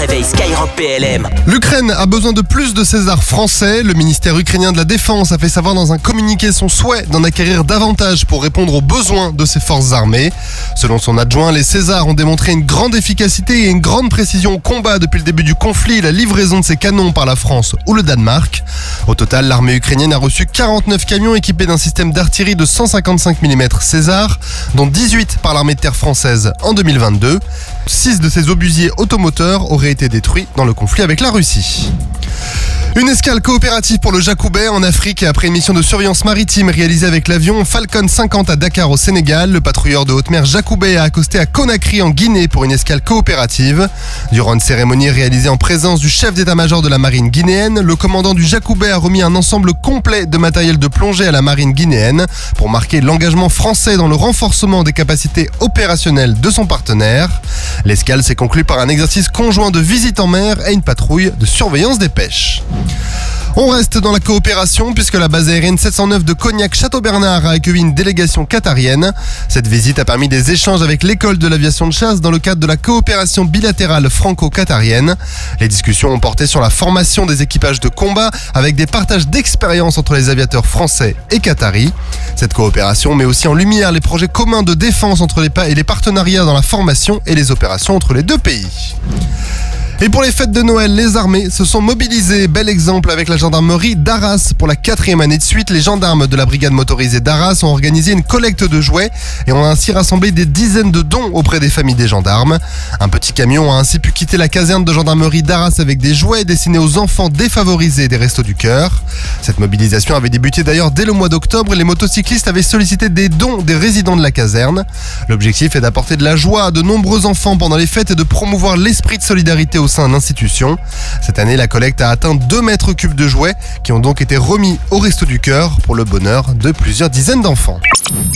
réveil Skyrock PLM. L'Ukraine a besoin de plus de Césars français. Le ministère ukrainien de la Défense a fait savoir dans un communiqué son souhait d'en acquérir davantage pour répondre aux besoins de ses forces armées. Selon son adjoint, les Césars ont démontré une grande efficacité et une grande précision au combat depuis le début du conflit et la livraison de ces canons par la France ou le Danemark. Au total, l'armée ukrainienne a reçu 49 camions équipés d'un système d'artillerie de 155 mm César, dont 18 par l'armée de terre française en 2022. 6 de ces obusiers automoteurs auraient été détruits dans le conflit avec la Russie. Une escale coopérative pour le Jacobet en Afrique après une mission de surveillance maritime réalisée avec l'avion Falcon 50 à Dakar au Sénégal. Le patrouilleur de haute mer Jacobet a accosté à Conakry en Guinée pour une escale coopérative. Durant une cérémonie réalisée en présence du chef d'état-major de la marine guinéenne, le commandant du Jacobet a remis un ensemble complet de matériel de plongée à la marine guinéenne pour marquer l'engagement français dans le renforcement des capacités opérationnelles de son partenaire. L'escale s'est conclue par un exercice conjoint de visite en mer et une patrouille de surveillance des pêches. On reste dans la coopération puisque la base aérienne 709 de Cognac-Château-Bernard a accueilli une délégation qatarienne. Cette visite a permis des échanges avec l'école de l'aviation de chasse dans le cadre de la coopération bilatérale franco-qatarienne. Les discussions ont porté sur la formation des équipages de combat avec des partages d'expériences entre les aviateurs français et qataris. Cette coopération met aussi en lumière les projets communs de défense entre les partenariats dans la formation et les opérations entre les deux pays. Et pour les fêtes de Noël, les armées se sont mobilisées. Bel exemple avec la gendarmerie d'Arras. Pour la 4e année de suite, les gendarmes de la brigade motorisée d'Arras ont organisé une collecte de jouets et ont ainsi rassemblé des dizaines de dons auprès des familles des gendarmes. Un petit camion a ainsi pu quitter la caserne de gendarmerie d'Arras avec des jouets destinés aux enfants défavorisés des Restos du Cœur. Cette mobilisation avait débuté d'ailleurs dès le mois d'octobre. Les motocyclistes avaient sollicité des dons des résidents de la caserne. L'objectif est d'apporter de la joie à de nombreux enfants pendant les fêtes et de promouvoir l'esprit de solidarité au sein de l'institution. Cette année, la collecte a atteint 2 mètres cubes de jouets qui ont donc été remis au Resto du Cœur pour le bonheur de plusieurs dizaines d'enfants.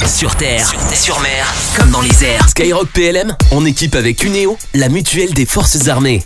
Sur terre, sur mer, comme dans les airs. Skyrock PLM, en équipe avec Uneo, la mutuelle des forces armées.